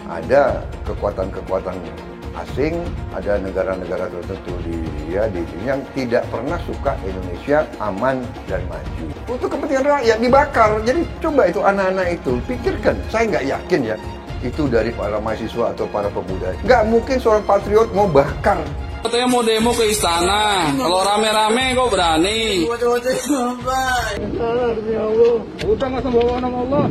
Ada kekuatan-kekuatan asing, ada negara-negara tertentu di yang tidak pernah suka Indonesia aman dan maju. Untuk kepentingan rakyat dibakar. Jadi coba itu anak-anak itu pikirkan. Saya nggak yakin ya itu dari para mahasiswa atau para pemuda. Nggak mungkin seorang patriot mau bakar. Katanya mau demo ke istana. Kalau rame-rame kok berani. Udah nggak bawa nama Allah.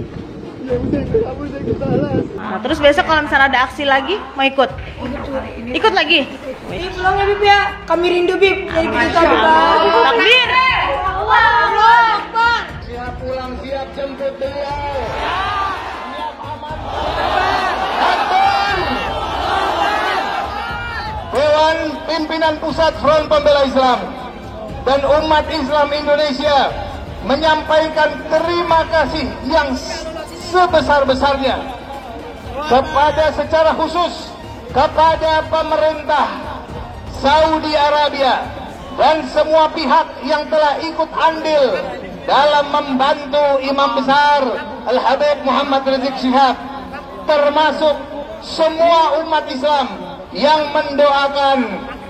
Nah, terus besok kalau misalnya ada aksi lagi, mau ikut? Ikut lagi? Ini pulang ya Bib ya, kami rindu Bib. Jadi kita Takbir! Allah Akbar! Siap pulang, siap jemput beliau. Siap aman. Dewan Pimpinan Pusat Front Pembela Islam dan umat Islam Indonesia menyampaikan terima kasih yang sebesar-besarnya secara khusus kepada pemerintah Saudi Arabia dan semua pihak yang telah ikut andil dalam membantu Imam Besar Al-Habib Muhammad Rizik Syihab, termasuk semua umat Islam yang mendoakan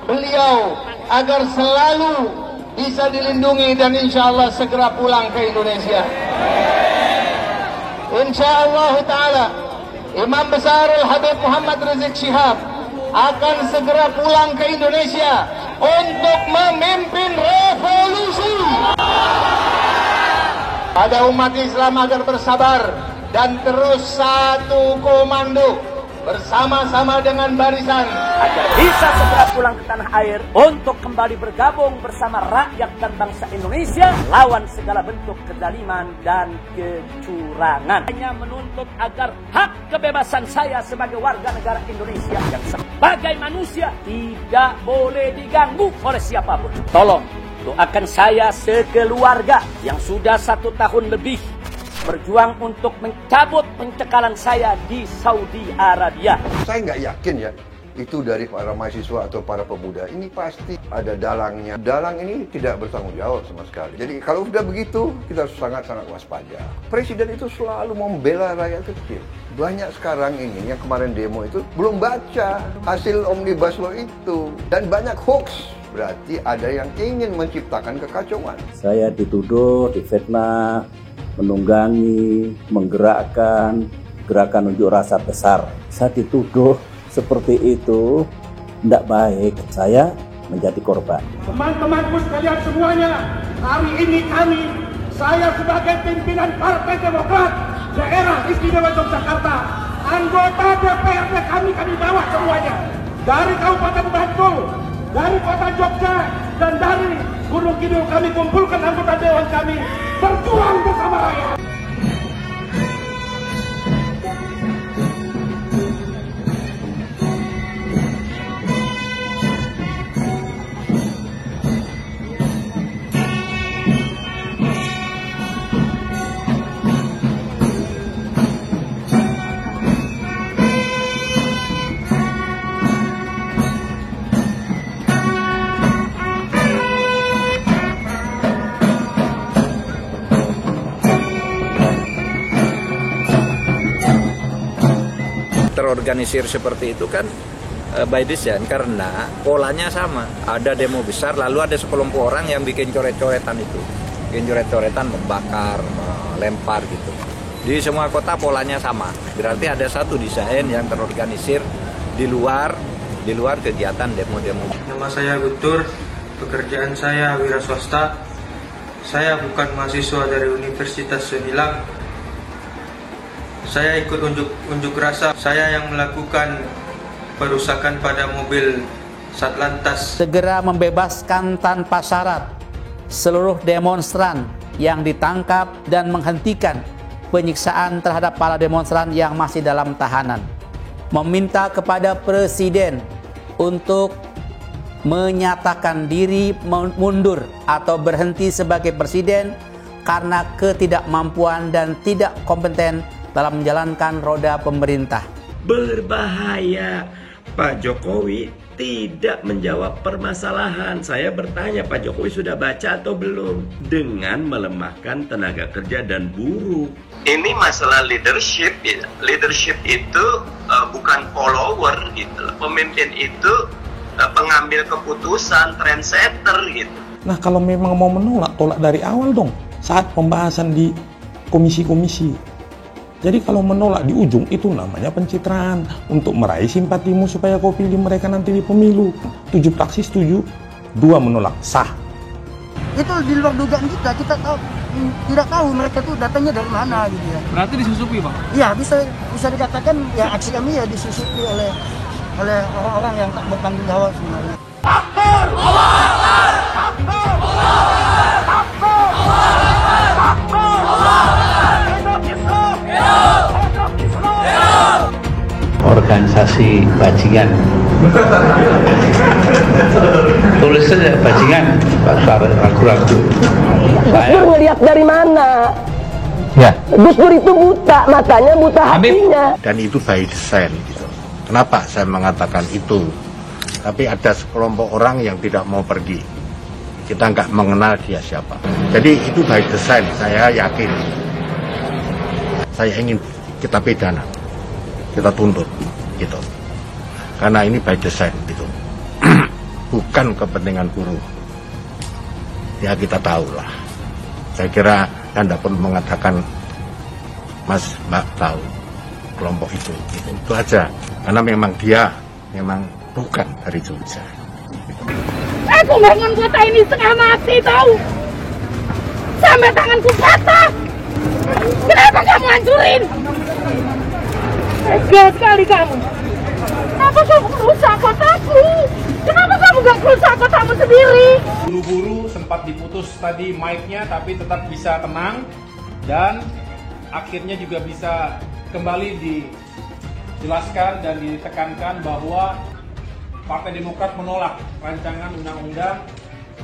beliau agar selalu bisa dilindungi dan insya Allah segera pulang ke Indonesia. Insyaallah Ta'ala Imam Besar Al-Habib Muhammad Rizik Syihab akan segera pulang ke Indonesia untuk memimpin revolusi pada umat Islam agar bersabar dan terus satu komando bersama-sama dengan barisan agar bisa segera pulang ke tanah air untuk kembali bergabung bersama rakyat dan bangsa Indonesia lawan segala bentuk kezaliman dan kecurangan. Hanya menuntut agar hak kebebasan saya sebagai warga negara Indonesia yang sebagai manusia tidak boleh diganggu oleh siapapun. Tolong doakan saya sekeluarga yang sudah 1 tahun lebih berjuang untuk mencabut pencekalan saya di Saudi Arabia. Saya nggak yakin ya itu dari para mahasiswa atau para pemuda. Ini pasti ada dalangnya. Dalang ini tidak bertanggung jawab sama sekali. Jadi kalau sudah begitu kita harus sangat-sangat waspada. Presiden itu selalu membela rakyat kecil. Banyak sekarang ini yang kemarin demo itu belum baca hasil Omnibus Law itu. Dan banyak hoax. Berarti ada yang ingin menciptakan kekacauan. Saya dituduh, difitnah, menunggangi, menggerakkan gerakan unjuk rasa besar. Saya dituduh seperti itu, tidak baik. Saya menjadi korban. Teman-temanku sekalian semuanya, hari ini saya sebagai pimpinan Partai Demokrat Daerah Istimewa Yogyakarta, anggota DPRD kami bawa semuanya, dari Kabupaten Bantul, dari Kota Jogja, dan dari Gunung Kidul kami kumpulkan anggota dewan kami berjuang bersama rakyat. Terorganisir seperti itu kan by design karena polanya sama. Ada demo besar lalu ada sekelompok orang yang bikin coret-coretan itu. Bikin coret-coretan, membakar, melempar gitu. Di semua kota polanya sama. Berarti ada satu desain yang terorganisir di luar kegiatan demo-demo. Nama saya Guntur, pekerjaan saya wira swasta. Saya bukan mahasiswa dari Universitas Semilang. Saya ikut unjuk rasa. Saya yang melakukan perusakan pada mobil Satlantas. Segera membebaskan tanpa syarat seluruh demonstran yang ditangkap dan menghentikan penyiksaan terhadap para demonstran yang masih dalam tahanan. Meminta kepada Presiden untuk menyatakan diri mundur atau berhenti sebagai Presiden karena ketidakmampuan dan tidak kompeten dalam menjalankan roda pemerintah. Berbahaya Pak Jokowi tidak menjawab permasalahan. Saya bertanya, Pak Jokowi sudah baca atau belum? Dengan melemahkan tenaga kerja dan buruh. Ini masalah leadership ya. Leadership itu bukan follower gitu. Pemimpin itu pengambil keputusan, trendsetter gitu. Nah, kalau memang mau menolak, tolak dari awal dong, saat pembahasan di komisi-komisi. Jadi kalau menolak di ujung, itu namanya pencitraan untuk meraih simpatimu supaya kau pilih mereka nanti di pemilu. 7 fraksi setuju, 2 menolak, sah. Itu di luar dugaan kita tahu, tidak tahu mereka tuh datangnya dari mana gitu ya. Berarti disusupi, Bang? Iya, bisa dikatakan ya aksi kami ya disusupi oleh orang-orang yang tak bertanggung jawab sebenarnya. Organisasi bajingan. Tulis saja bajingan, ragu-ragu. Gus Dur ngelihat dari mana? Ya. Gus Dur itu buta, matanya buta hatinya. Dan itu by design gitu. Kenapa saya mengatakan itu? Tapi ada sekelompok orang yang tidak mau pergi. Kita nggak mengenal dia siapa. Jadi itu by design, saya yakin. Saya ingin kita pidana, kita tuntut gitu. Karena ini by design gitu. Bukan kepentingan buruh. Ya kita tahu lah. Saya kira Anda pun mengatakan Mas Mbak tahu kelompok itu gitu. Itu aja. Karena memang dia memang bukan dari Jogja. Aku bangun kota ini setengah mati tahu. Sampai tanganku patah. Kenapa kamu hancurin? Tega sekali kamu. Kenapa kamu merusak kotaku? Kenapa kamu gak merusak kotamu sendiri? Buru-buru sempat diputus tadi mic-nya, tapi tetap bisa tenang. Dan akhirnya juga bisa kembali dijelaskan dan ditekankan bahwa Partai Demokrat menolak rancangan undang-undang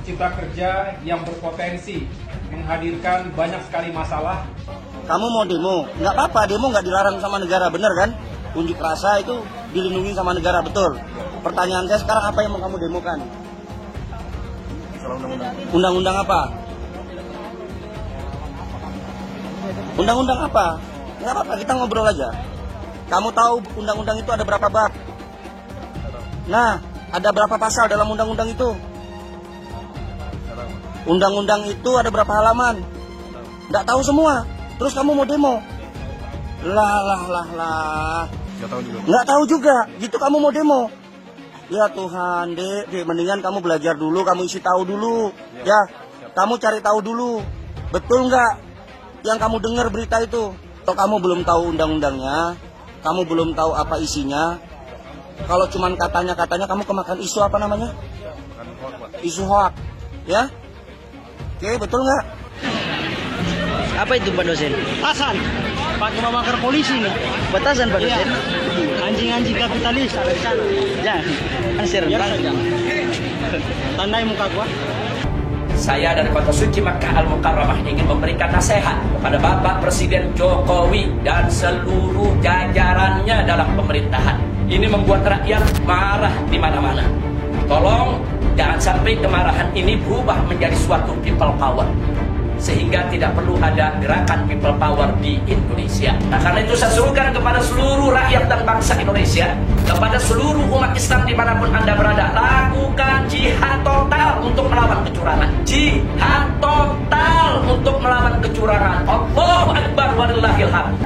Cipta Kerja yang berpotensi menghadirkan banyak sekali masalah. Kamu mau demo, nggak apa-apa, demo nggak dilarang sama negara, bener kan? Unjuk rasa itu dilindungi sama negara, betul. Pertanyaan saya sekarang, apa yang mau kamu demokan? Undang-undang apa? Undang-undang apa? Nggak apa-apa, kita ngobrol aja. Kamu tahu undang-undang itu ada berapa bab? Nah, ada berapa pasal dalam undang-undang itu? Undang-undang itu ada berapa halaman? Nggak tahu semua. Terus kamu mau demo? Lah. Nggak tahu juga. Gitu kamu mau demo? Ya Tuhan, Dek, mendingan kamu belajar dulu, kamu isi tahu dulu. Ya, kamu cari tahu dulu. Betul nggak yang kamu dengar berita itu? Atau kamu belum tahu undang-undangnya? Kamu belum tahu apa isinya? Kalau cuman katanya kamu kemakan isu apa namanya? Isu hoak. Ya? Oke, betul nggak? Apa itu Pak dosen? Petasan. Pakai membakar polisi nih. Petasan Pak dosen? Anjing-anjing kapitalis ada di sana. Ya, ansir. Tandai muka gua. Saya dari Kota Suci Makkah Al-Mukarramah ingin memberikan nasihat kepada Bapak Presiden Jokowi dan seluruh jajarannya dalam pemerintahan. Ini membuat rakyat marah di mana-mana. Tolong jangan sampai kemarahan ini berubah menjadi suatu people power, sehingga tidak perlu ada gerakan people power di Indonesia. Nah, karena itu saya serukan kepada seluruh rakyat dan bangsa Indonesia, kepada seluruh umat Islam dimanapun Anda berada, lakukan jihad total untuk melawan kecurangan. Jihad total untuk melawan kecurangan. Allahu Akbar walillahil hamd.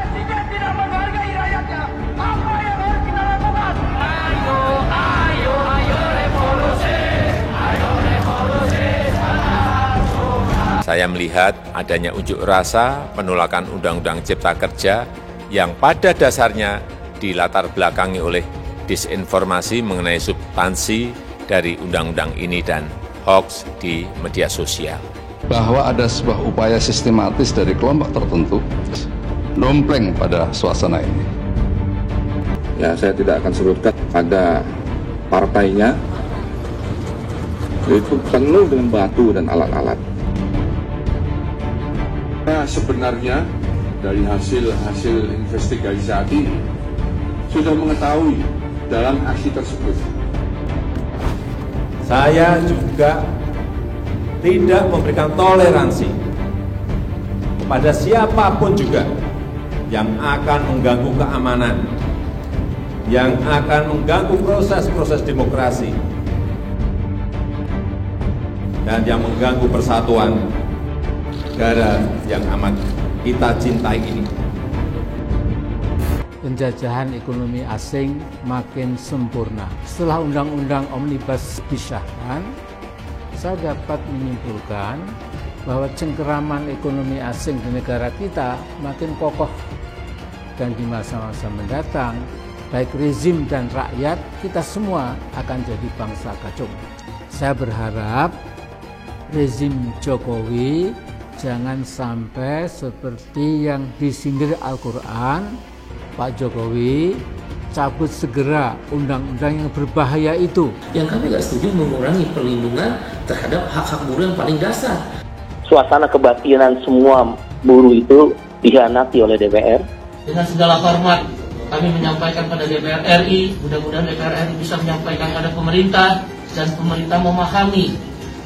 Saya melihat adanya unjuk rasa penolakan Undang-Undang Cipta Kerja yang pada dasarnya dilatar belakangi oleh disinformasi mengenai substansi dari undang-undang ini dan hoax di media sosial. Bahwa ada sebuah upaya sistematis dari kelompok tertentu dompleng pada suasana ini. Ya, saya tidak akan sebutkan pada partainya, itu penuh dengan batu dan alat-alat. Nah, sebenarnya dari hasil investigasi saat ini sudah mengetahui dalam aksi tersebut Saya juga tidak memberikan toleransi kepada siapapun juga yang akan mengganggu keamanan, yang akan mengganggu proses-proses demokrasi, dan yang mengganggu persatuan negara yang amat kita cintai ini. Penjajahan ekonomi asing makin sempurna. Setelah Undang-Undang Omnibus disahkan, saya dapat menyimpulkan bahwa cengkeraman ekonomi asing di negara kita makin kokoh. Dan di masa-masa mendatang, baik rezim dan rakyat, kita semua akan jadi bangsa kacung. Saya berharap rezim Jokowi jangan sampai seperti yang disindir Al-Quran. Pak Jokowi cabut segera undang-undang yang berbahaya itu. Yang kami nggak setuju mengurangi perlindungan terhadap hak-hak buruh yang paling dasar. Suasana kebatinan semua buruh itu dikhianati oleh DPR. Dengan segala hormat, kami menyampaikan pada DPR RI, mudah-mudahan DPR RI bisa menyampaikan pada pemerintah, dan pemerintah memahami.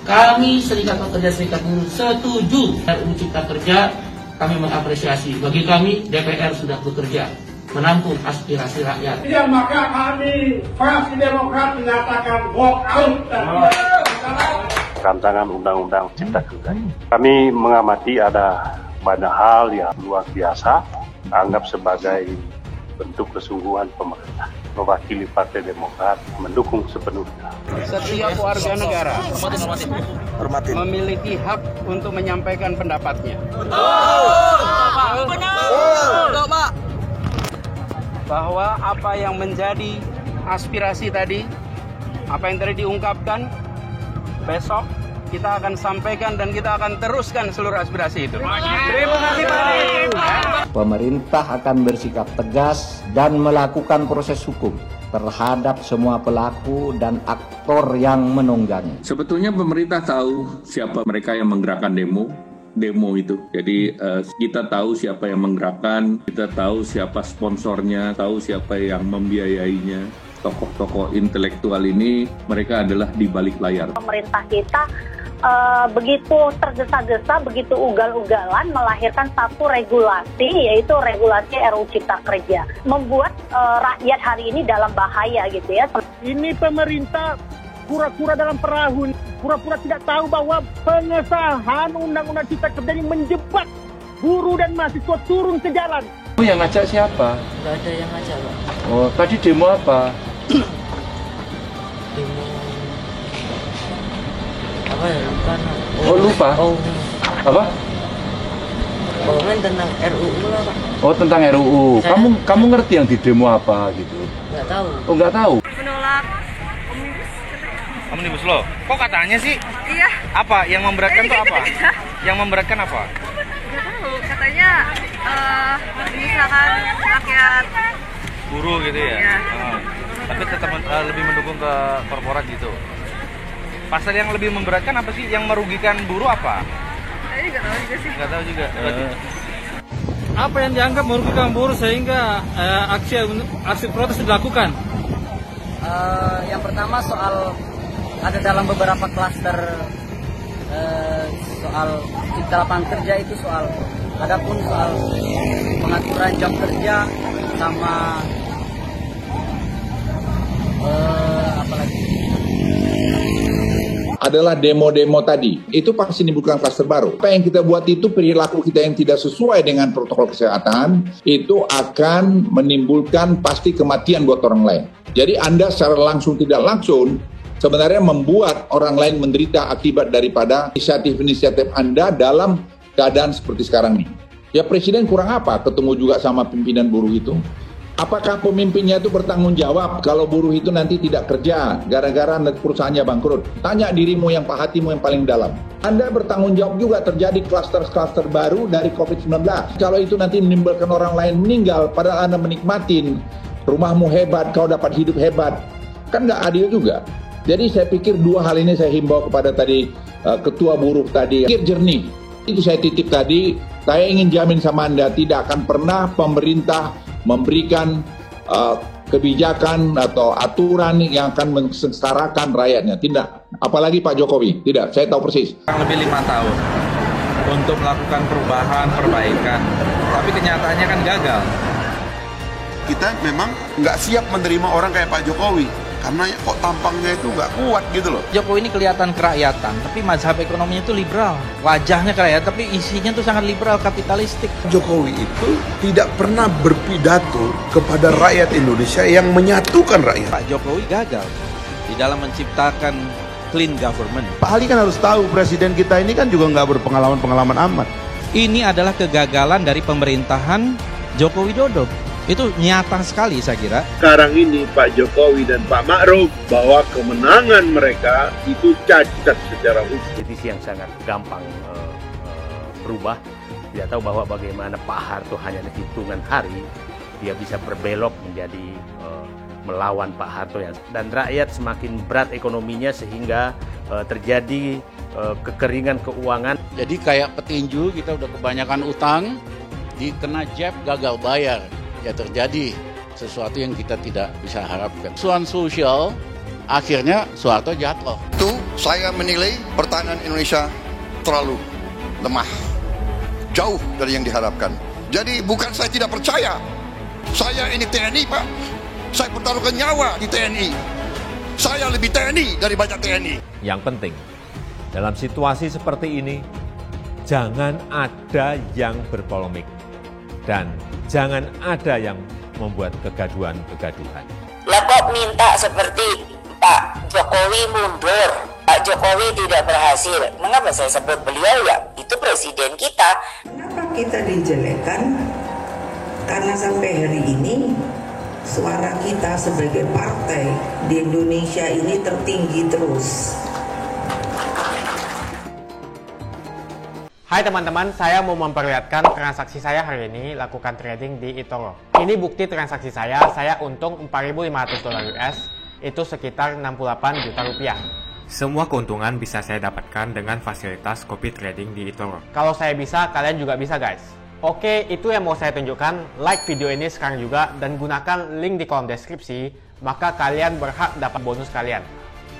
Kami Serikat Pekerja Serikat Buruh setuju RUU Cipta Kerja, kami mengapresiasi. Bagi kami, DPR sudah bekerja, menampung aspirasi rakyat. Ya, maka kami, fraksi Demokrat menyatakan walk out. Rancangan Undang-Undang Cipta Kerja. Kami mengamati ada banyak hal yang luar biasa, anggap sebagai bentuk kesungguhan pemerintah. Mewakili Partai Demokrat mendukung sepenuhnya. Setiap warga negara memiliki hak untuk menyampaikan pendapatnya. Bahwa apa yang menjadi aspirasi tadi, apa yang tadi diungkapkan, besok kita akan sampaikan dan kita akan teruskan seluruh aspirasi itu. Terima kasih Pak. Pemerintah akan bersikap tegas dan melakukan proses hukum terhadap semua pelaku dan aktor yang menunggangi. Sebetulnya pemerintah tahu siapa mereka yang menggerakkan demo itu. Jadi kita tahu siapa yang menggerakkan, kita tahu siapa sponsornya, tahu siapa yang membiayainya. Tokoh-tokoh intelektual ini mereka adalah di balik layar. Pemerintah kita begitu tergesa-gesa, begitu ugal-ugalan melahirkan satu regulasi, yaitu regulasi RUU Cipta Kerja, membuat rakyat hari ini dalam bahaya gitu ya. Ini pemerintah pura-pura dalam perahu, pura-pura tidak tahu bahwa pengesahan Undang-Undang Cipta Kerja ini menjebak buruh dan mahasiswa turun ke jalan. Yang ngajak siapa? Nggak ada yang ngajak, Pak. Oh, tadi demo apa? Demo apa ya? Lupa. Oh, lupa? Oh. Apa? Pokoknya tentang RUU lah, Pak. Oh, tentang RUU. Kamu ngerti yang di demo apa gitu? Nggak tahu. Oh, nggak tahu. Menolak Omnibus Law. Kok katanya sih? Iya. Apa yang memberatkan tuh apa? Yang memberatkan apa? Nggak tahu. Katanya misalkan rakyat Buruh gitu ya? Iya. Tapi tetap lebih mendukung ke korporat gitu. Pasal yang lebih memberatkan apa sih? Yang merugikan buruh apa? Saya nggak tahu juga sih. Nggak tahu juga. Apa yang dianggap merugikan buruh sehingga aksi protes dilakukan? Yang pertama soal ada dalam beberapa klaster soal cipta lapangan kerja itu soal, adapun soal pengaturan jam kerja sama apa lagi? Adalah demo-demo tadi. Itu pasti menimbulkan klaster baru. Apa yang kita buat itu, perilaku kita yang tidak sesuai dengan protokol kesehatan, itu akan menimbulkan pasti kematian buat orang lain. Jadi Anda secara langsung tidak langsung sebenarnya membuat orang lain menderita akibat daripada inisiatif Anda dalam keadaan seperti sekarang ini. Ya Presiden kurang apa ketemu juga sama pimpinan buruh itu? Apakah pemimpinnya itu bertanggung jawab kalau buruh itu nanti tidak kerja gara-gara perusahaannya bangkrut? Tanya dirimu yang hatimu yang paling dalam. Anda bertanggung jawab juga terjadi klaster-klaster baru dari COVID-19. Kalau itu nanti menimbulkan orang lain meninggal padahal Anda menikmatin rumahmu hebat, kau dapat hidup hebat. Kan nggak adil juga. Jadi saya pikir dua hal ini saya himbau kepada tadi ketua buruh tadi. Pikir jernih. Itu saya titip tadi. Saya ingin jamin sama Anda tidak akan pernah pemerintah memberikan kebijakan atau aturan yang akan mensengsarakan rakyatnya. Tidak. apalagi Pak Jokowi. Tidak, saya tahu persis. Lebih 5 tahun untuk melakukan perubahan, perbaikan. Tapi kenyataannya kan gagal. Kita memang nggak siap menerima orang kayak Pak Jokowi. Karena kok tampangnya itu nggak kuat gitu loh. Jokowi ini kelihatan kerakyatan, tapi mazhab ekonominya itu liberal. Wajahnya kerakyatan, tapi isinya tuh sangat liberal, kapitalistik. Jokowi itu tidak pernah berpidato kepada rakyat Indonesia yang menyatukan rakyat. Pak Jokowi gagal di dalam menciptakan clean government. Pak Ali kan harus tahu presiden kita ini kan juga nggak berpengalaman amat. Ini adalah kegagalan dari pemerintahan Joko Widodo. Itu nyata sekali saya kira. Sekarang ini Pak Jokowi dan Pak Ma'ruf bahwa kemenangan mereka itu cacat secara hukum. Politisi yang sangat gampang berubah. Dia tahu bahwa bagaimana Pak Harto hanya hitungan hari dia bisa berbelok menjadi melawan Pak Harto dan rakyat semakin berat ekonominya sehingga terjadi kekeringan keuangan. Jadi kayak petinju kita udah kebanyakan utang, dikena jab gagal bayar. Ya terjadi sesuatu yang kita tidak bisa harapkan. Soal sosial, akhirnya Soeharto jatuh. Itu saya menilai pertahanan Indonesia terlalu lemah. Jauh dari yang diharapkan. Jadi bukan saya tidak percaya. Saya ini TNI Pak. Saya pertaruhkan nyawa di TNI. Saya lebih TNI dari banyak TNI. Yang penting, dalam situasi seperti ini, jangan ada yang berpolemik. Dan jangan ada yang membuat kegaduhan-kegaduhan. Lah kok minta seperti Pak Jokowi mundur, Pak Jokowi tidak berhasil. Mengapa saya sebut beliau ya? Itu presiden kita. Kenapa kita dijelekkan? Karena sampai hari ini suara kita sebagai partai di Indonesia ini tertinggi terus. Hai teman-teman, saya mau memperlihatkan transaksi saya hari ini lakukan trading di eToro. Ini bukti transaksi saya untung $4.500 US, itu sekitar 68 juta rupiah. Semua keuntungan bisa saya dapatkan dengan fasilitas copy trading di eToro. Kalau saya bisa, kalian juga bisa guys. Oke, itu yang mau saya tunjukkan. Like video ini sekarang juga dan gunakan link di kolom deskripsi, maka kalian berhak dapat bonus kalian.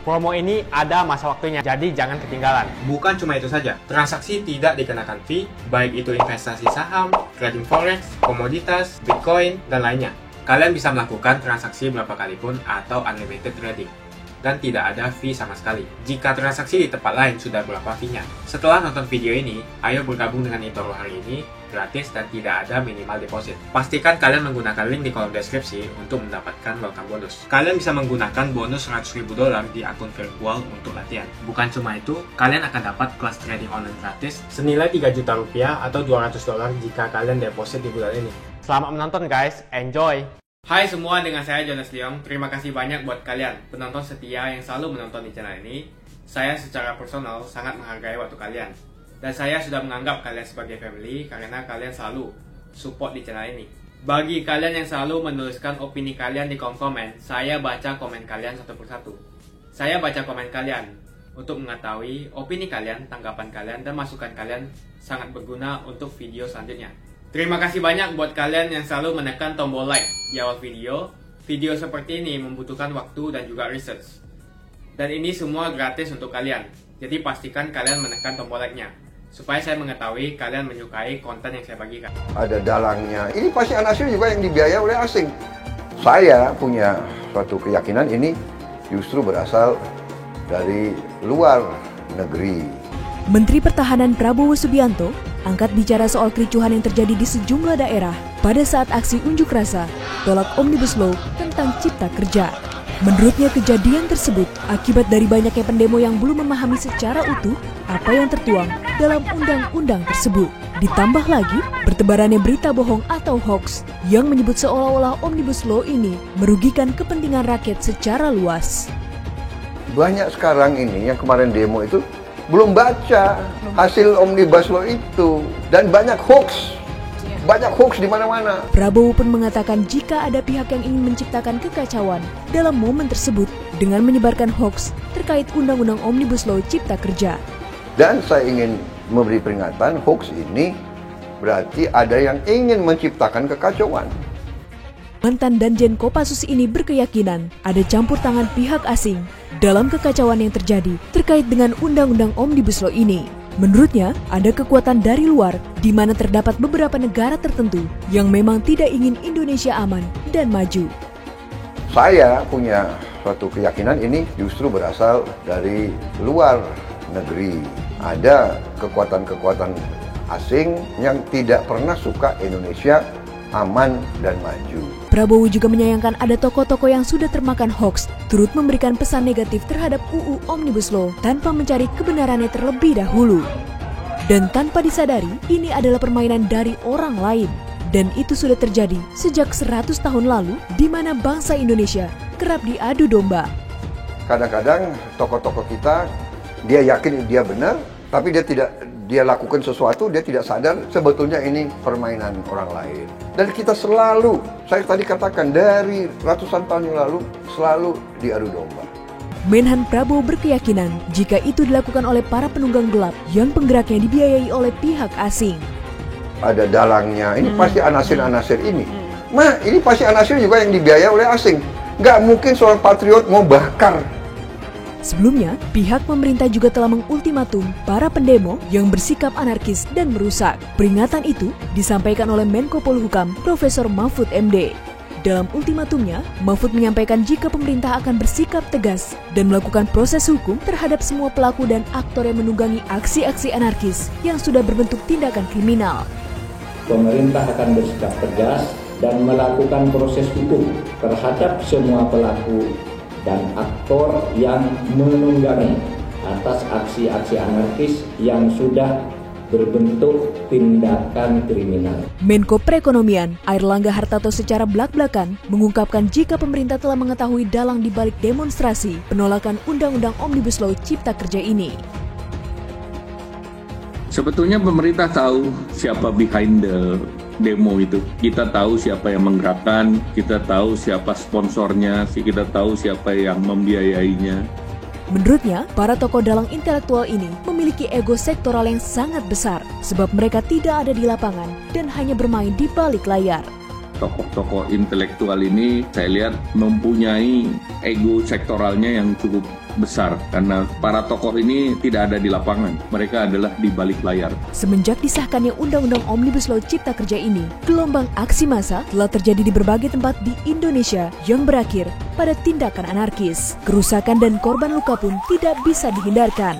Promo ini ada masa waktunya, jadi jangan ketinggalan. Bukan cuma itu saja, transaksi tidak dikenakan fee, baik itu investasi saham, trading forex, komoditas, bitcoin, dan lainnya. Kalian bisa melakukan transaksi berapa kali pun atau unlimited trading. Dan tidak ada fee sama sekali. Jika transaksi di tempat lain sudah berapa fee-nya. Setelah nonton video ini, ayo bergabung dengan eToro hari ini, gratis dan tidak ada minimal deposit. Pastikan kalian menggunakan link di kolom deskripsi untuk mendapatkan welcome bonus. Kalian bisa menggunakan bonus $100.000 di akun virtual untuk latihan. Bukan cuma itu, kalian akan dapat kelas trading online gratis senilai 3 juta rupiah atau $200 jika kalian deposit di bulan ini. Selamat menonton guys, enjoy! Hai semua, dengan saya Jonas Leong. Terima kasih banyak buat kalian, penonton setia yang selalu menonton di channel ini. Saya secara personal sangat menghargai waktu kalian. Dan saya sudah menganggap kalian sebagai family karena kalian selalu support di channel ini. Bagi kalian yang selalu menuliskan opini kalian di kolom komen, saya baca komen kalian satu persatu. Saya baca komen kalian untuk mengetahui opini kalian, tanggapan kalian, dan masukan kalian sangat berguna untuk video selanjutnya. Terima kasih banyak buat kalian yang selalu menekan tombol like di awal video. Video seperti ini membutuhkan waktu dan juga research. Dan ini semua gratis untuk kalian. Jadi pastikan kalian menekan tombol like-nya, supaya saya mengetahui kalian menyukai konten yang saya bagikan. Ada dalangnya. Ini pasti anak asing juga yang dibiayai oleh asing. Saya punya suatu keyakinan ini justru berasal dari luar negeri. Menteri Pertahanan Prabowo Subianto angkat bicara soal kericuhan yang terjadi di sejumlah daerah pada saat aksi unjuk rasa tolak Omnibus Law tentang Cipta Kerja. Menurutnya kejadian tersebut akibat dari banyaknya pendemo yang belum memahami secara utuh apa yang tertuang dalam undang-undang tersebut. Ditambah lagi bertebarannya berita bohong atau hoax yang menyebut seolah-olah Omnibus Law ini merugikan kepentingan rakyat secara luas. Banyak sekarang ini yang kemarin demo itu belum baca hasil Omnibus Law itu, dan banyak hoax. Banyak hoax di mana-mana. Prabowo pun mengatakan jika ada pihak yang ingin menciptakan kekacauan dalam momen tersebut dengan menyebarkan hoax terkait Undang-Undang Omnibus Law Cipta Kerja. Dan saya ingin memberi peringatan, hoax ini berarti ada yang ingin menciptakan kekacauan. Mantan Danjen Kopassus ini berkeyakinan ada campur tangan pihak asing dalam kekacauan yang terjadi terkait dengan Undang-Undang Omnibus Law ini. Menurutnya, ada kekuatan dari luar di mana terdapat beberapa negara tertentu yang memang tidak ingin Indonesia aman dan maju. Saya punya suatu keyakinan ini justru berasal dari luar negeri. Ada kekuatan-kekuatan asing yang tidak pernah suka Indonesia aman dan maju. Prabowo juga menyayangkan ada tokoh-tokoh yang sudah termakan hoax, turut memberikan pesan negatif terhadap UU Omnibus Law tanpa mencari kebenarannya terlebih dahulu. Dan tanpa disadari, ini adalah permainan dari orang lain. Dan itu sudah terjadi sejak 100 tahun lalu, di mana bangsa Indonesia kerap diadu domba. Kadang-kadang tokoh-tokoh kita, dia yakin dia benar, tapi dia lakukan sesuatu, dia tidak sadar sebetulnya ini permainan orang lain. Dan kita selalu, saya tadi katakan dari ratusan tahun yang lalu, selalu diadu domba. Menhan Prabowo berkeyakinan jika itu dilakukan oleh para penunggang gelap yang penggeraknya dibiayai oleh pihak asing. Ada dalangnya, ini pasti anasir-anasir ini. Nah, ini pasti anasir juga yang dibiayai oleh asing. Nggak mungkin seorang patriot mau bakar. Sebelumnya, pihak pemerintah juga telah mengultimatum para pendemo yang bersikap anarkis dan merusak. Peringatan itu disampaikan oleh Menko Polhukam, Profesor Mahfud MD. Dalam ultimatumnya, Mahfud menyampaikan jika pemerintah akan bersikap tegas dan melakukan proses hukum terhadap semua pelaku dan aktor yang menunggangi aksi-aksi anarkis yang sudah berbentuk tindakan kriminal. Pemerintah akan bersikap tegas dan melakukan proses hukum terhadap semua pelaku dan aktor yang menunggangi atas aksi-aksi anarkis yang sudah berbentuk tindakan kriminal. Menko Perekonomian Airlangga Hartarto secara belak-belakan mengungkapkan jika pemerintah telah mengetahui dalang di balik demonstrasi penolakan Undang-Undang Omnibus Law Cipta Kerja ini. Sebetulnya pemerintah tahu siapa behind the demo itu. Kita tahu siapa yang menggerakkan, kita tahu siapa sponsornya, kita tahu siapa yang membiayainya. Menurutnya, para tokoh dalang intelektual ini memiliki ego sektoral yang sangat besar sebab mereka tidak ada di lapangan dan hanya bermain di balik layar. Tokoh-tokoh intelektual ini saya lihat mempunyai ego sektoralnya yang cukup besar karena para tokoh ini tidak ada di lapangan, mereka adalah di balik layar. Semenjak disahkannya Undang-Undang Omnibus Law Cipta Kerja ini, gelombang aksi massa telah terjadi di berbagai tempat di Indonesia yang berakhir pada tindakan anarkis. Kerusakan dan korban luka pun tidak bisa dihindarkan.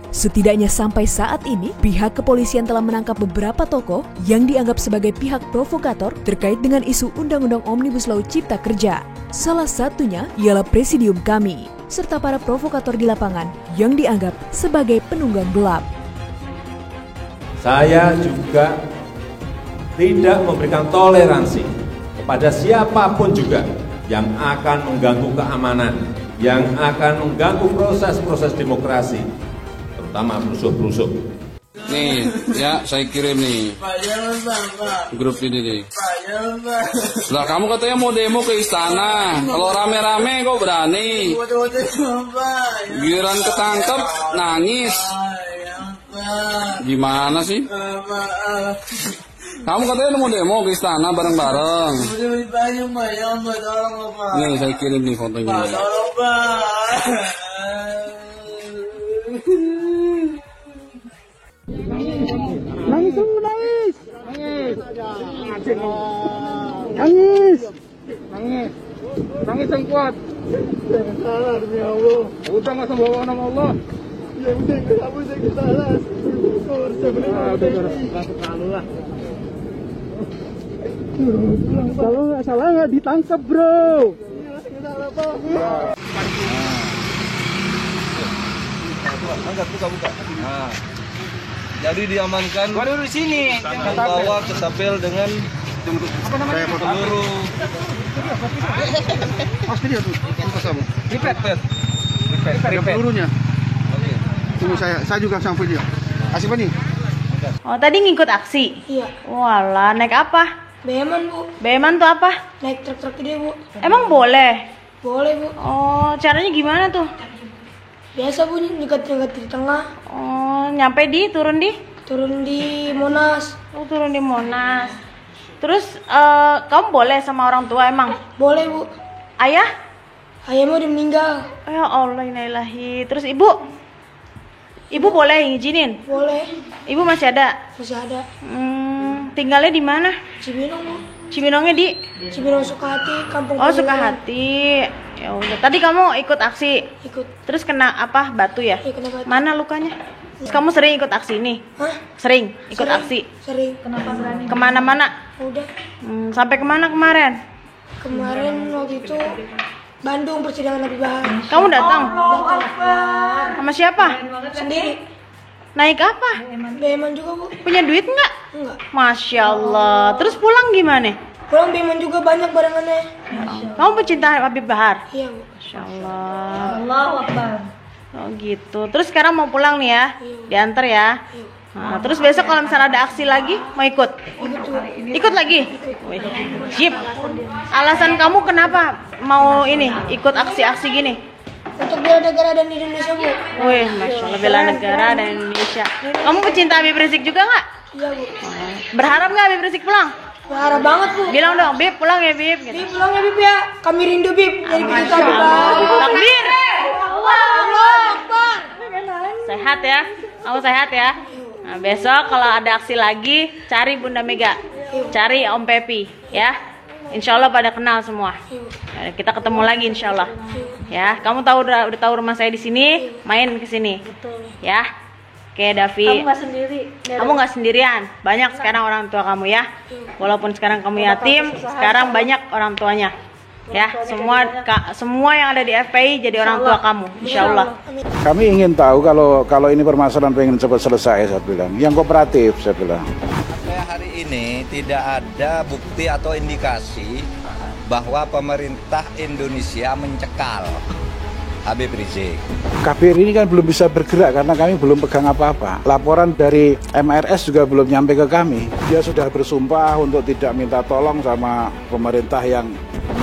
Setidaknya sampai saat ini, pihak kepolisian telah menangkap beberapa tokoh yang dianggap sebagai pihak provokator terkait dengan isu Undang-Undang Omnibus Law Cipta Kerja. Salah satunya ialah Presidium Kami, serta para provokator di lapangan yang dianggap sebagai penunggang gelap. Saya juga tidak memberikan toleransi kepada siapapun juga yang akan mengganggu keamanan, yang akan mengganggu proses-proses demokrasi, terutama perusuh-perusuh. Nih, ya saya kirim nih grup ini nih. Lah kamu katanya mau demo ke istana, kalau rame-rame kok berani. Giliran ketangkep nangis. Gimana sih? Kamu katanya mau demo ke istana bareng-bareng. Nih saya kirim nih fotonya. Nangis dong, nangis. Nangis. Nangis. Nangis yang kuat. Jangan salah demi Allah. Udah nggak bawa nama Allah. Ya udah, kamu jangan salah. Kalau nggak salah nggak ditangkap, bro. Salah, Pak. Angkat, buka. Nah. Jadi diamankan. Gua dulu di sini. Membawa ke Sapel dengan saya peluru. Mas video tuh. Buka kamu. Ripet. Pelurunya. Oke. Tunggu saya juga sama video. Kasih Pani. Oh, tadi ngikut aksi? Iya. Walah, naik apa? Beman, Bu. Beman tuh apa? Naik truk-truk gede, Bu. Emang boleh? Boleh, Bu. Oh, caranya gimana tuh? Biasa, Bu, nyegat-nyegat di tengah. Oh, nyampe turun di? Turun di Monas. Oh, turun di Monas. Terus kamu boleh sama orang tua emang? Boleh, Bu. Ayah? Ayahmu udah meninggal. Ya Allah, innalillahi. Terus ibu boleh ngizinin? Boleh. Ibu masih ada? Masih ada. Tinggalnya di mana? Cibinong, Bu. Cibinongnya di? Cibinong Sukahati, Kampung. Oh, Sukahati. Ya udah. Tadi kamu ikut aksi? Ikut. Terus kena apa? Batu ya? Iya, kena batu. Mana lukanya? Terus kamu sering ikut aksi ini? Hah? Sering ikut aksi? Sering. Kenapa berani? Kemana-mana? Udah. Sampai kemana kemarin? Kemarin waktu itu Bandung persidangan Habib Bahar. Kamu datang? Datang. Sama siapa? Sendiri. Naik apa? Beman juga, Bu. Punya duit nggak? Enggak. Masya Allah. Terus pulang gimana? Pulang Beman juga banyak barangannya. Kamu pecinta Habib Bahar? Iya, Bu. Masya Allah. Allahu Akbar. Oh gitu. Terus sekarang mau pulang nih ya? Diantar ya? Nah, terus besok kalau misalnya ada aksi lagi, mau ikut? Ikut lagi? Wih, sip. Alasan kamu kenapa mau ini ikut aksi-aksi gini? Untuk bela negara dan Indonesia, Bu. Wih, Masya Allah, bela negara dan Indonesia. Kamu pecinta Habib Rizik juga nggak? Iya, Bu. Berharap nggak Habib Rizik pulang? Berharap banget, Bu. Bilang dong, Bib pulang ya, Bib. Gitu. Bib pulang ya, Bib ya. Kami rindu, Bib. Jadi begitu, Bib. Takbir. Allah Akbar. Sehat ya? Kamu sehat ya? Nah, besok kalau ada aksi lagi, cari Bunda Mega, cari Om Pepi, ya. Insya Allah pada kenal semua. Nah, kita ketemu lagi Insya Allah. Ya, kamu udah tahu rumah saya di sini, main ke sini, ya. Oke, Davi. Kamu nggak sendiri. Kamu nggak sendirian. Banyak sekarang orang tua kamu ya. Walaupun sekarang kamu yatim, sekarang banyak orang tuanya. Ya, semua yang ada di FPI jadi orang tua kamu, Insya Allah. Kami ingin tahu kalau ini permasalahan pengen cepat selesai, saya bilang. Yang kooperatif, saya bilang. Sampai hari ini tidak ada bukti atau indikasi bahwa pemerintah Indonesia mencekal Habib Rizik. KBRI ini kan belum bisa bergerak karena kami belum pegang apa-apa. Laporan dari MRS juga belum nyampe ke kami. Dia sudah bersumpah untuk tidak minta tolong sama pemerintah yang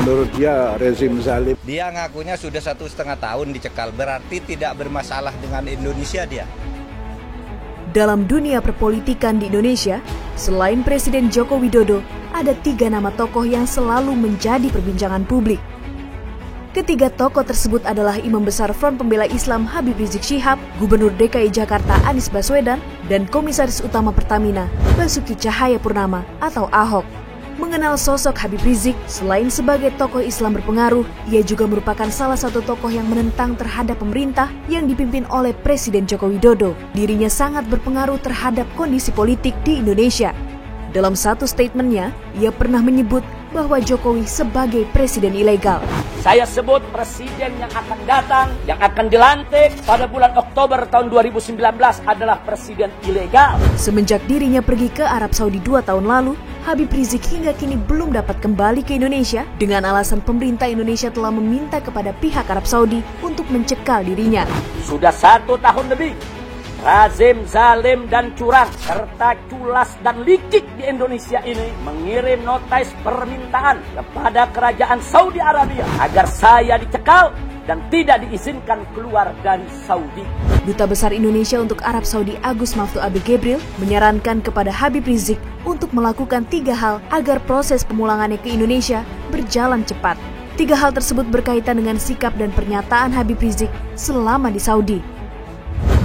menurut dia rezim zalim. Dia ngakunya sudah 1,5 tahun dicekal, berarti tidak bermasalah dengan Indonesia dia. Dalam dunia perpolitikan di Indonesia, selain Presiden Joko Widodo, ada 3 nama tokoh yang selalu menjadi perbincangan publik. Ketiga tokoh tersebut adalah Imam Besar Front Pembela Islam Habib Rizik Syihab, Gubernur DKI Jakarta Anies Baswedan, dan Komisaris Utama Pertamina Basuki Cahayapurnama atau Ahok. Mengenal sosok Habib Rizik, selain sebagai tokoh Islam berpengaruh, ia juga merupakan salah satu tokoh yang menentang terhadap pemerintah yang dipimpin oleh Presiden Joko Widodo. Dirinya sangat berpengaruh terhadap kondisi politik di Indonesia. Dalam satu statementnya, ia pernah menyebut bahwa Jokowi sebagai presiden ilegal. Saya sebut presiden yang akan datang, yang akan dilantik pada bulan Oktober tahun 2019 adalah presiden ilegal. Semenjak dirinya pergi ke Arab Saudi 2 tahun lalu, Habib Rizik hingga kini belum dapat kembali ke Indonesia dengan alasan pemerintah Indonesia telah meminta kepada pihak Arab Saudi untuk mencekal dirinya. Sudah 1 tahun lebih, rezim zalim dan curang serta culas dan licik di Indonesia ini mengirim notis permintaan kepada kerajaan Saudi Arabia agar saya dicekal dan tidak diizinkan keluar dari Saudi. Duta Besar Indonesia untuk Arab Saudi Agus Maftu Abi Gebril menyarankan kepada Habib Rizik untuk melakukan 3 hal agar proses pemulangannya ke Indonesia berjalan cepat. 3 hal tersebut berkaitan dengan sikap dan pernyataan Habib Rizik selama di Saudi.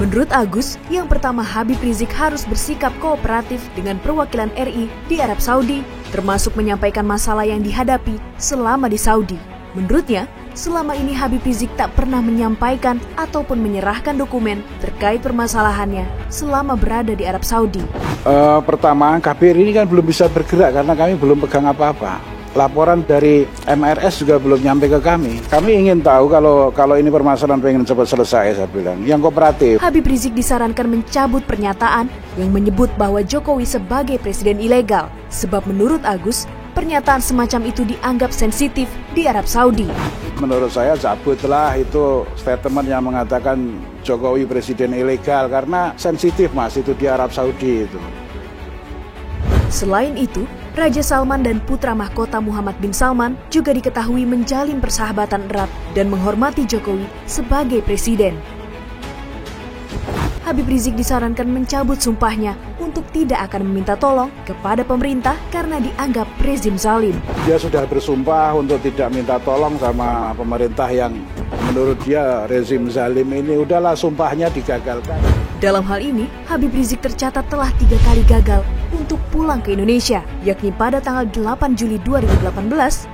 Menurut Agus, yang pertama Habib Rizik harus bersikap kooperatif dengan perwakilan RI di Arab Saudi, termasuk menyampaikan masalah yang dihadapi selama di Saudi. Menurutnya, selama ini Habib Rizik tak pernah menyampaikan ataupun menyerahkan dokumen terkait permasalahannya selama berada di Arab Saudi. Pertama, KBRI ini kan belum bisa bergerak karena kami belum pegang apa-apa. Laporan dari MRS juga belum nyampe ke kami. Kami ingin tahu kalau ini permasalahan pengen cepat selesai, saya bilang. Yang kooperatif. Habib Rizik disarankan mencabut pernyataan yang menyebut bahwa Jokowi sebagai presiden ilegal. Sebab menurut Agus, pernyataan semacam itu dianggap sensitif di Arab Saudi. Menurut saya cabutlah itu statement yang mengatakan Jokowi presiden ilegal karena sensitif Mas itu di Arab Saudi itu. Selain itu, Raja Salman dan putra mahkota Muhammad bin Salman juga diketahui menjalin persahabatan erat dan menghormati Jokowi sebagai presiden. Habib Rizik disarankan mencabut sumpahnya untuk tidak akan meminta tolong kepada pemerintah karena dianggap rezim zalim. Dia sudah bersumpah untuk tidak minta tolong sama pemerintah yang menurut dia rezim zalim ini. Udahlah, sumpahnya digagalkan. Dalam hal ini, Habib Rizik tercatat telah 3 kali gagal untuk pulang ke Indonesia, yakni pada tanggal 8 Juli 2018,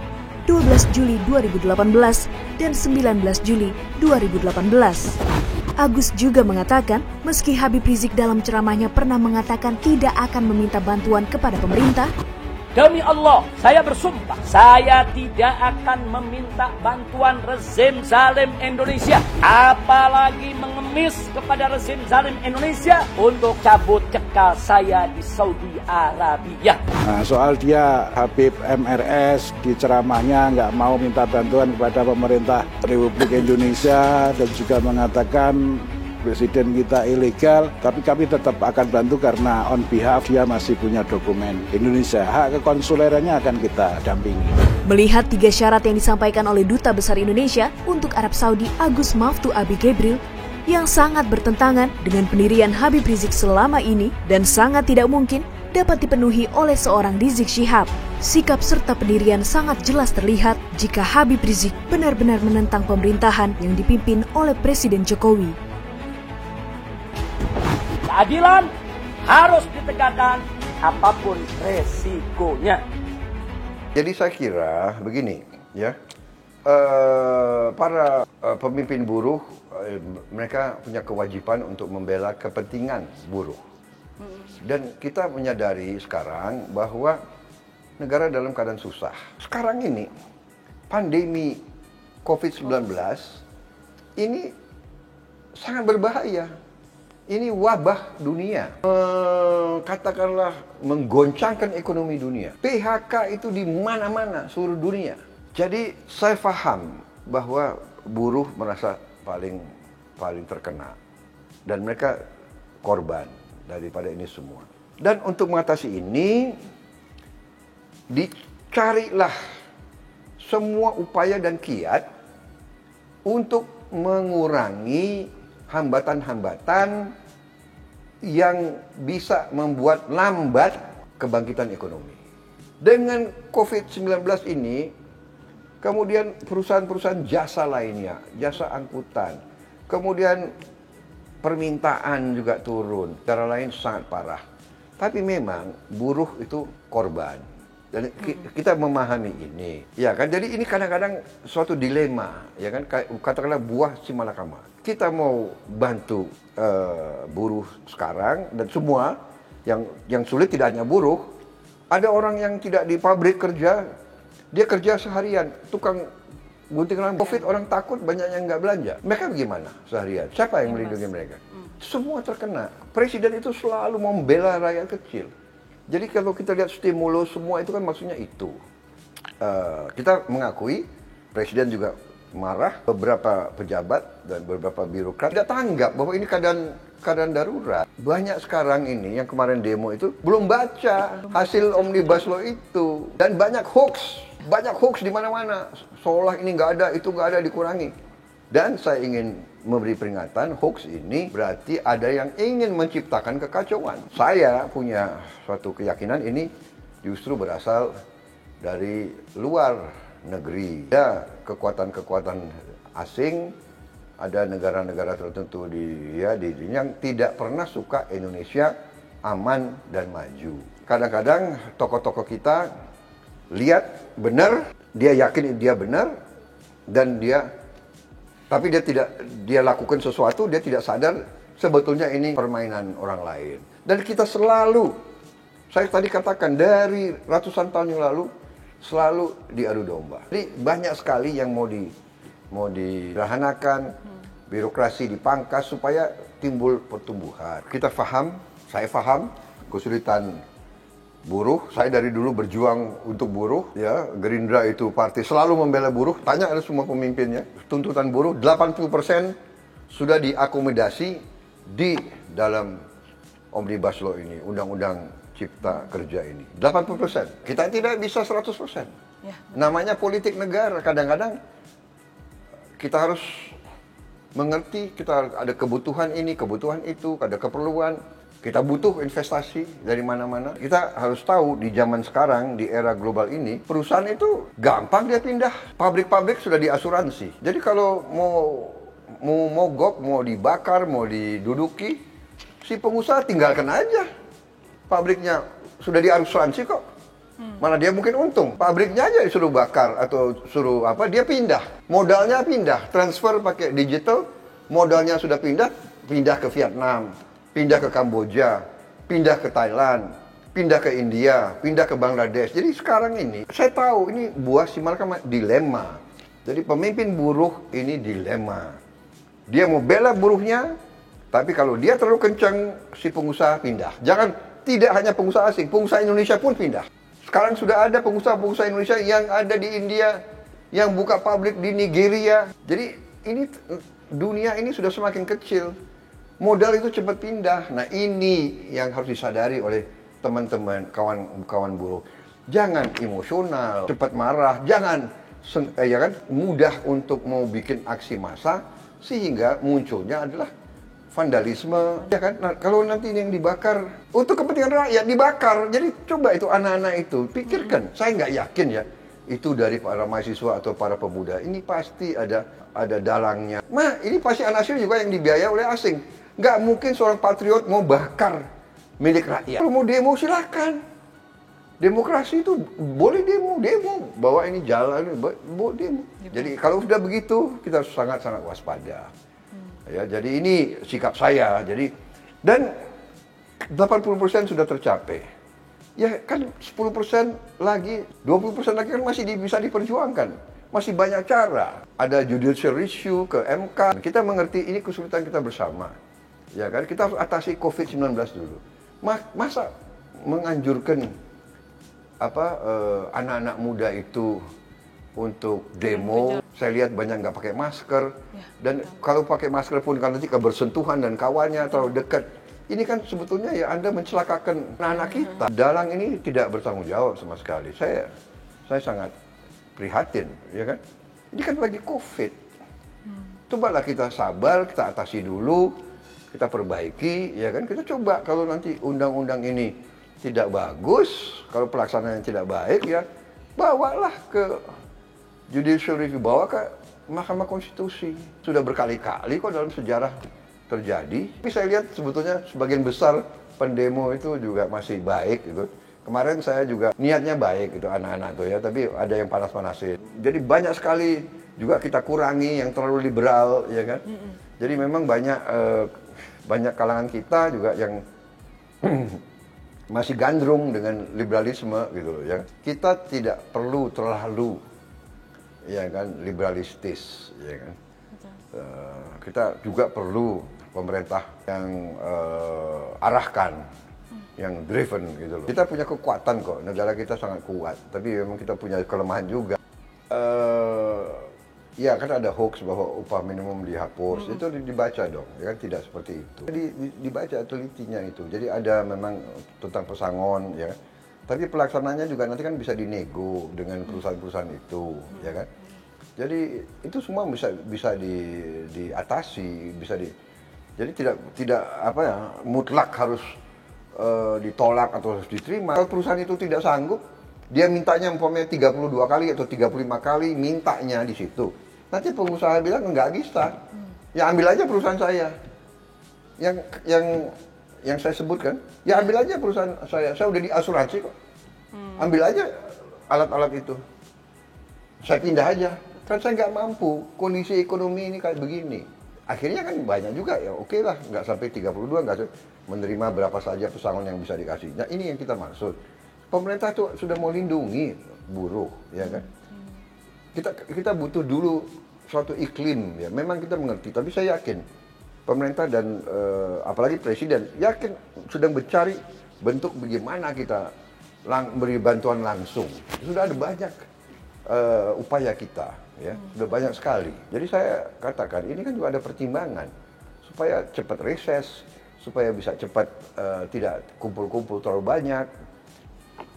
12 Juli 2018, dan 19 Juli 2018. Agus juga mengatakan, meski Habib Rizik dalam ceramahnya pernah mengatakan tidak akan meminta bantuan kepada pemerintah, demi Allah, saya bersumpah, saya tidak akan meminta bantuan rezim zalim Indonesia, apalagi mengemis kepada rezim zalim Indonesia untuk cabut cekal saya di Saudi Arabia. Nah, soal dia Habib MRS di ceramahnya nggak mau minta bantuan kepada pemerintah Republik Indonesia dan juga mengatakan presiden kita ilegal, tapi kami tetap akan bantu karena on behalf dia masih punya dokumen Indonesia. Hak kekonsulerannya akan kita dampingi. Melihat 3 syarat yang disampaikan oleh Duta Besar Indonesia untuk Arab Saudi Agus Maftu Abi Gebril yang sangat bertentangan dengan pendirian Habib Rizik selama ini dan sangat tidak mungkin dapat dipenuhi oleh seorang Rizik Syihab. Sikap serta pendirian sangat jelas terlihat jika Habib Rizik benar-benar menentang pemerintahan yang dipimpin oleh Presiden Jokowi. Keadilan harus ditegakkan apapun resikonya. Jadi saya kira begini, ya, para pemimpin buruh mereka punya kewajiban untuk membela kepentingan buruh. Dan kita menyadari sekarang bahwa negara dalam keadaan susah. Sekarang ini pandemi COVID-19 ini sangat berbahaya. Ini wabah dunia, katakanlah menggoncangkan ekonomi dunia. PHK itu di mana-mana seluruh dunia. Jadi saya paham bahwa buruh merasa paling terkena dan mereka korban daripada ini semua. Dan untuk mengatasi ini, dicarilah semua upaya dan kiat untuk mengurangi hambatan-hambatan yang bisa membuat lambat kebangkitan ekonomi. Dengan COVID-19 ini, kemudian perusahaan-perusahaan jasa lainnya, jasa angkutan, kemudian permintaan juga turun, secara lain sangat parah. Tapi memang buruh itu korban. Dan kita memahami ini, ya kan? Jadi ini kadang-kadang suatu dilema, ya kan? Katakanlah buah si malakama. Kita mau bantu buruh sekarang dan semua yang sulit tidak hanya buruh. Ada orang yang tidak di pabrik kerja, dia kerja seharian, tukang gunting rambut. Covid orang takut, banyak yang nggak belanja. Mereka bagaimana seharian? Siapa yang melindungi mereka? Semua terkena. Presiden itu selalu membela rakyat kecil. Jadi kalau kita lihat stimulus semua itu kan maksudnya itu. Kita mengakui Presiden juga marah, beberapa pejabat dan beberapa birokrat tidak tanggap bahwa ini keadaan darurat. Banyak sekarang ini yang kemarin demo itu belum baca hasil Omnibus Law itu. Dan banyak hoax di mana-mana. Seolah ini nggak ada, itu nggak ada, dikurangi. Dan saya ingin memberi peringatan, hoax ini berarti ada yang ingin menciptakan kekacauan. Saya punya suatu keyakinan ini justru berasal dari luar negeri. Ada kekuatan-kekuatan asing, ada negara-negara tertentu di yang tidak pernah suka Indonesia aman dan maju. Kadang-kadang tokoh-tokoh kita lihat benar, dia yakin dia benar, dan tapi dia lakukan sesuatu, dia tidak sadar sebetulnya ini permainan orang lain. Dan kita selalu, saya tadi katakan dari ratusan tahun yang lalu, selalu diadu domba. Jadi banyak sekali yang mau dirahanakan, birokrasi dipangkas supaya timbul pertumbuhan. Saya paham kesulitan buruh. Saya dari dulu berjuang untuk buruh, ya. Gerindra itu partai selalu membela buruh. Tanya ada semua pemimpinnya. Tuntutan buruh 80% sudah diakomodasi di dalam Omnibus Law ini, Undang-Undang Cipta Kerja ini. 80%. Kita tidak bisa 100%. Ya. Namanya politik negara. Kadang-kadang kita harus mengerti, kita ada kebutuhan ini, kebutuhan itu, ada keperluan. Kita butuh investasi dari mana-mana. Kita harus tahu di zaman sekarang, di era global ini, perusahaan itu gampang dia pindah. Pabrik-pabrik sudah diasuransi. Jadi kalau mau mogok, mau dibakar, mau diduduki, si pengusaha tinggalkan aja. Pabriknya sudah diasuransi kok. Mana dia mungkin untung. Pabriknya aja disuruh bakar atau suruh apa, dia pindah. Modalnya pindah, transfer pakai digital, modalnya sudah pindah ke Vietnam, pindah ke Kamboja, pindah ke Thailand, pindah ke India, pindah ke Bangladesh. Jadi sekarang ini, saya tahu ini buah si malakama dilema. Jadi pemimpin buruh ini dilema. Dia mau bela buruhnya, tapi kalau dia terlalu kencang, si pengusaha pindah. Jangan, tidak hanya pengusaha asing, pengusaha Indonesia pun pindah. Sekarang sudah ada pengusaha-pengusaha Indonesia yang ada di India, yang buka pabrik di Nigeria. Jadi ini dunia ini sudah semakin kecil. Modal itu cepat pindah. Nah ini yang harus disadari oleh teman-teman, kawan-kawan buruh. Jangan emosional, cepat marah, jangan ya kan, mudah untuk mau bikin aksi massa sehingga munculnya adalah vandalisme, ya kan? Nah, kalau nanti yang dibakar untuk kepentingan rakyat dibakar, jadi coba itu anak-anak itu pikirkan. Saya nggak yakin ya itu dari para mahasiswa atau para pemuda. Ini pasti ada dalangnya. Ini pasti anak asing juga yang dibiayai oleh asing. Nggak mungkin seorang patriot mau bakar milik rakyat. Kalau mau demo silakan. Demokrasi itu boleh demo, bawa ini jalan, bawa demo. Jadi kalau sudah begitu kita sangat-sangat waspada. Ya, jadi ini sikap saya. Jadi dan 80% sudah tercapai. Ya kan 10% lagi, 20% lagi kan masih bisa diperjuangkan. Masih banyak cara. Ada judicial review ke MK. Kita mengerti ini kesulitan kita bersama. Ya kan, kita harus atasi COVID-19 dulu. Masa menganjurkan anak-anak muda itu untuk demo? Saya lihat banyak nggak pakai masker. Dan kalau pakai masker pun kan nanti kebersentuhan dan kawannya terlalu dekat. Ini kan sebetulnya ya Anda mencelakakan anak-anak kita. Dalang ini tidak bertanggung jawab sama sekali. Saya sangat prihatin, ya kan? Ini kan lagi COVID. Cobalah kita sabar, kita atasi dulu. Kita perbaiki, ya kan? Kita coba kalau nanti undang-undang ini tidak bagus, kalau pelaksanaannya tidak baik, ya bawalah ke judicial review, bawa ke Mahkamah Konstitusi. Sudah berkali-kali kok dalam sejarah terjadi. Tapi saya lihat sebetulnya sebagian besar pendemo itu juga masih baik gitu. Kemarin saya juga niatnya baik gitu anak-anak tuh ya, tapi ada yang panas-panasin. Jadi banyak sekali juga kita kurangi yang terlalu liberal, ya kan? Jadi memang banyak kalangan kita juga yang masih gandrung dengan liberalisme gitu loh ya. Kita tidak perlu terlalu ya kan liberalistis, ya kan. Kita juga perlu pemerintah yang arahkan, yang driven gitu loh. Kita punya kekuatan kok, negara kita sangat kuat, tapi memang kita punya kelemahan juga. Ya kan ada hoax bahwa upah minimum dihapus, itu dibaca dong, ya kan tidak seperti itu. Jadi dibaca telitinya itu, jadi ada memang tentang pesangon, ya. Tapi pelaksanaannya juga nanti kan bisa dinego dengan perusahaan-perusahaan itu, ya kan. Jadi itu semua bisa diatasi, jadi tidak mutlak harus ditolak atau harus diterima. Kalau perusahaan itu tidak sanggup, dia mintanya umpamanya 32 kali atau 35 kali mintanya di situ. Nanti pengusaha bilang nggak bisa. Ya ambil aja perusahaan saya. Yang saya sebutkan, ya ambil aja perusahaan saya. Saya udah diasuransi kok. Ambil aja alat-alat itu. Saya pindah aja. Kan saya nggak mampu. Kondisi ekonomi ini kayak begini. Akhirnya kan banyak juga ya. Oke lah, nggak sampai 32, nggak menerima berapa saja pesangon yang bisa dikasih. Nah ini yang kita maksud. Pemerintah tuh sudah mau lindungi buruh, ya kan? Kita butuh dulu suatu iklim, ya. Memang kita mengerti, tapi saya yakin pemerintah dan apalagi presiden yakin sedang mencari bentuk bagaimana kita beri bantuan langsung. Sudah ada banyak upaya kita, ya, sudah banyak sekali. Jadi saya katakan ini kan juga ada pertimbangan supaya cepat reses, supaya bisa cepat tidak kumpul-kumpul terlalu banyak.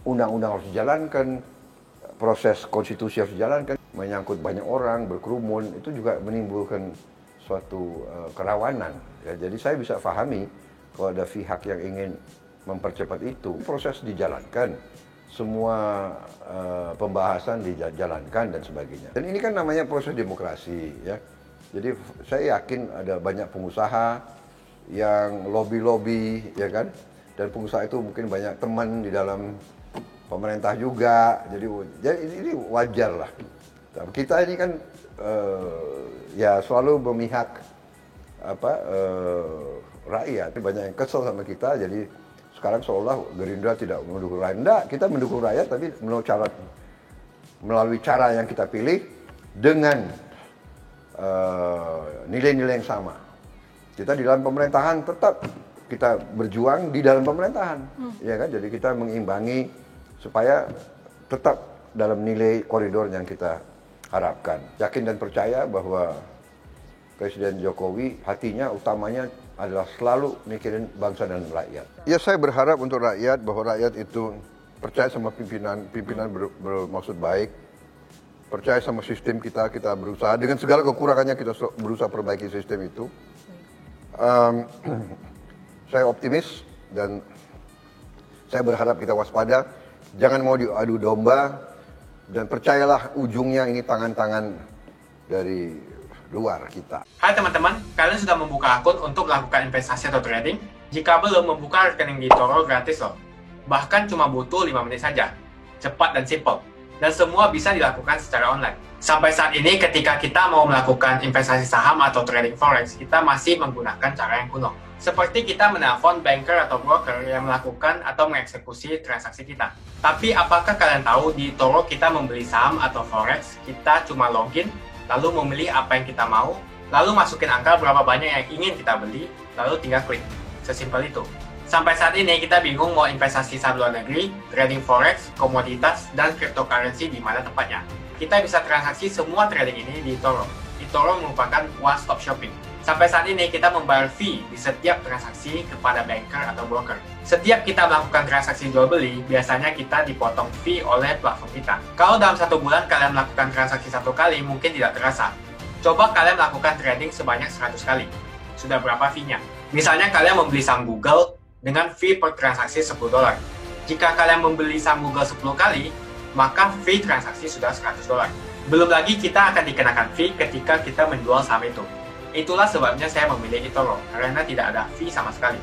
Undang-undang harus dijalankan, proses konstitusi harus dijalankan, menyangkut banyak orang, berkerumun, itu juga menimbulkan suatu kerawanan. Ya, jadi saya bisa pahami kalau ada pihak yang ingin mempercepat itu, proses dijalankan, semua pembahasan dijalankan dan sebagainya. Dan ini kan namanya proses demokrasi, ya. Jadi saya yakin ada banyak pengusaha yang lobby-lobby, ya kan. Dan pengusaha itu mungkin banyak teman di dalam pemerintah juga. Jadi ini wajar lah. Kita ini kan ya selalu memihak rakyat. Banyak yang kesel sama kita. Jadi sekarang seolah Gerindra tidak mendukung rakyat. Enggak, kita mendukung rakyat tapi melalui cara yang kita pilih dengan nilai-nilai yang sama. Kita di dalam pemerintahan tetap kita berjuang di dalam pemerintahan, ya kan? Jadi kita mengimbangi supaya tetap dalam nilai koridor yang kita harapkan. Yakin dan percaya bahwa Presiden Jokowi hatinya utamanya adalah selalu mikirin bangsa dan rakyat. Ya, saya berharap untuk rakyat bahwa rakyat itu percaya sama pimpinan bermaksud baik. Percaya sama sistem kita berusaha dengan segala kekurangannya kita berusaha perbaiki sistem itu. Saya optimis dan saya berharap kita waspada, jangan mau diadu domba dan percayalah ujungnya ini tangan-tangan dari luar kita. Hai teman-teman, kalian sudah membuka akun untuk melakukan investasi atau trading? Jika belum, membuka rekening di eToro gratis loh. Bahkan cuma butuh 5 menit saja. Cepat dan simple. Dan semua bisa dilakukan secara online. Sampai saat ini ketika kita mau melakukan investasi saham atau trading forex, kita masih menggunakan cara yang kuno. Seperti kita menelpon banker atau broker yang melakukan atau mengeksekusi transaksi kita. Tapi apakah kalian tahu di eToro kita membeli saham atau forex, kita cuma login, lalu memilih apa yang kita mau, lalu masukin angka berapa banyak yang ingin kita beli, lalu tinggal klik. Sesimpel itu. Sampai saat ini kita bingung mau investasi saham luar negeri, trading forex, komoditas, dan cryptocurrency di mana tempatnya. Kita bisa transaksi semua trading ini di eToro. eToro merupakan one-stop shopping. Sampai saat ini kita membayar fee di setiap transaksi kepada banker atau broker. Setiap kita melakukan transaksi jual beli, biasanya kita dipotong fee oleh platform kita. Kalau dalam 1 bulan kalian melakukan transaksi 1 kali, mungkin tidak terasa. Coba kalian melakukan trading sebanyak 100 kali. Sudah berapa fee-nya? Misalnya kalian membeli saham Google dengan fee per transaksi $10. Jika kalian membeli saham Google 10 kali, maka fee transaksi sudah $100. Belum lagi kita akan dikenakan fee ketika kita menjual saham itu. Itulah sebabnya saya memilih eToro, karena tidak ada fee sama sekali.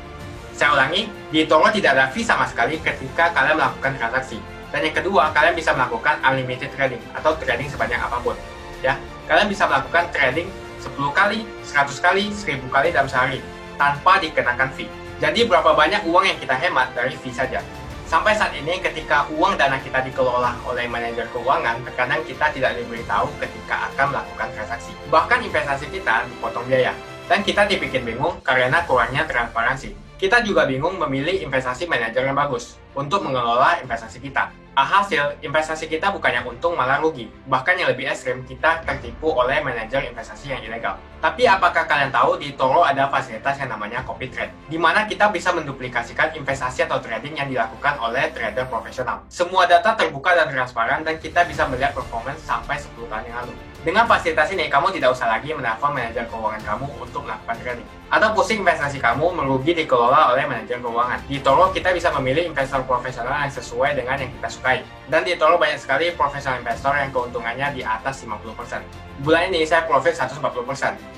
Saya ulangi, di eToro tidak ada fee sama sekali ketika kalian melakukan transaksi. Dan yang kedua, kalian bisa melakukan unlimited trading atau trading sebanyak apapun. Ya, kalian bisa melakukan trading 10 kali, 100 kali, 1000 kali dalam sehari tanpa dikenakan fee. Jadi berapa banyak uang yang kita hemat dari fee saja. Sampai saat ini ketika uang dana kita dikelola oleh manajer keuangan, terkadang kita tidak diberitahu ketika akan melakukan transaksi. Bahkan investasi kita dipotong biaya. Dan kita dibikin bingung karena kurangnya transparansi. Kita juga bingung memilih investasi manajer yang bagus untuk mengelola investasi kita. Alhasil, investasi kita bukannya untung malah rugi. Bahkan yang lebih ekstrim, kita tertipu oleh manajer investasi yang ilegal. Tapi apakah kalian tahu di eToro ada fasilitas yang namanya copy trade, di mana kita bisa menduplikasikan investasi atau trading yang dilakukan oleh trader profesional. Semua data terbuka dan transparan dan kita bisa melihat performance sampai 10 tahun yang lalu. Dengan fasilitas ini, kamu tidak usah lagi menelpon manajer keuangan kamu untuk melakukan trading. Atau pusing investasi kamu merugi dikelola oleh manajer keuangan. Di eToro kita bisa memilih investor profesional yang sesuai dengan yang kita sukai. Dan di eToro banyak sekali profesional investor yang keuntungannya di atas 50%. Bulan ini saya profit 140%.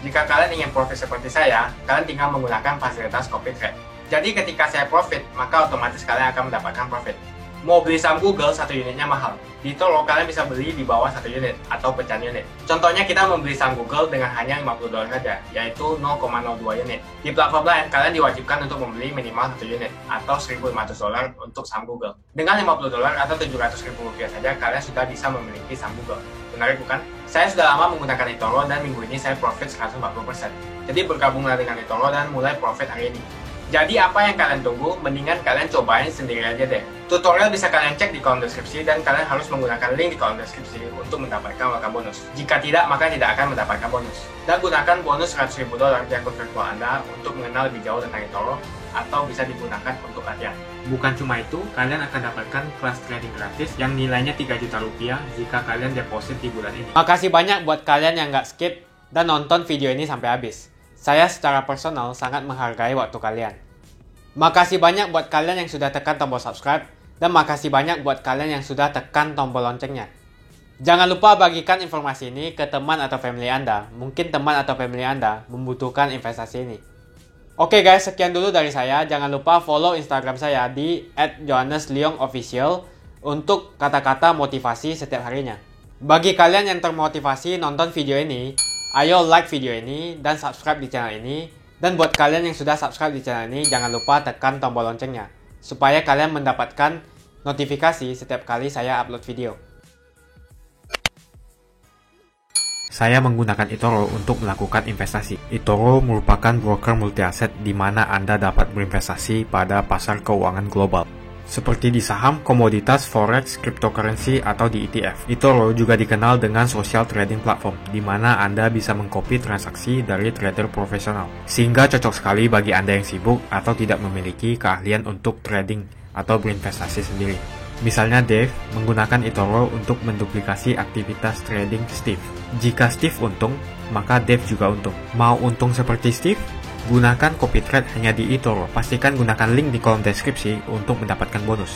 Jika kalian ingin profit seperti saya, kalian tinggal menggunakan fasilitas copy trade. Jadi ketika saya profit, maka otomatis kalian akan mendapatkan profit. Mau beli saham Google, 1 unitnya mahal. Di eToro kalian bisa beli di bawah 1 unit atau pecahan unit. Contohnya kita membeli saham Google dengan hanya $50 saja, yaitu 0,02 unit. Di platform lain, kalian diwajibkan untuk membeli minimal 1 unit atau $1.500 untuk saham Google. Dengan $50 atau Rp700.000 saja, kalian sudah bisa memiliki saham Google. Menarik bukan? Saya sudah lama menggunakan eToro dan minggu ini saya profit 140%. Jadi bergabunglah dengan eToro dan mulai profit hari ini. Jadi apa yang kalian tunggu? Mendingan kalian cobain sendiri aja deh. Tutorial bisa kalian cek di kolom deskripsi dan kalian harus menggunakan link di kolom deskripsi untuk mendapatkan welcome bonus. Jika tidak, maka tidak akan mendapatkan bonus. Dan gunakan bonus $100.000 di akun virtual Anda untuk mengenal lebih jauh tentang eToro atau bisa digunakan untuk latihan. Bukan cuma itu, kalian akan dapatkan kelas trading gratis yang nilainya Rp3 juta jika kalian deposit di bulan ini. Makasih banyak buat kalian yang nggak skip dan nonton video ini sampai habis. Saya secara personal sangat menghargai waktu kalian. Makasih banyak buat kalian yang sudah tekan tombol subscribe, dan makasih banyak buat kalian yang sudah tekan tombol loncengnya. Jangan lupa bagikan informasi ini ke teman atau family Anda. Mungkin teman atau family Anda membutuhkan investasi ini. Oke guys, sekian dulu dari saya. Jangan lupa follow Instagram saya di @johannesleongofficial untuk kata-kata motivasi setiap harinya. Bagi kalian yang termotivasi nonton video ini, ayo like video ini dan subscribe di channel ini. Dan buat kalian yang sudah subscribe di channel ini, jangan lupa tekan tombol loncengnya, supaya kalian mendapatkan notifikasi setiap kali saya upload video. Saya menggunakan eToro untuk melakukan investasi. eToro merupakan broker multi aset di mana Anda dapat berinvestasi pada pasar keuangan global, seperti di saham, komoditas, forex, cryptocurrency, atau di ETF. eToro juga dikenal dengan social trading platform, di mana Anda bisa mengcopy transaksi dari trader profesional, sehingga cocok sekali bagi Anda yang sibuk atau tidak memiliki keahlian untuk trading atau berinvestasi sendiri. Misalnya Dave menggunakan eToro untuk menduplikasi aktivitas trading Steve. Jika Steve untung, maka Dave juga untung. Mau untung seperti Steve? Gunakan copy trade hanya di eToro. Pastikan gunakan link di kolom deskripsi untuk mendapatkan bonus.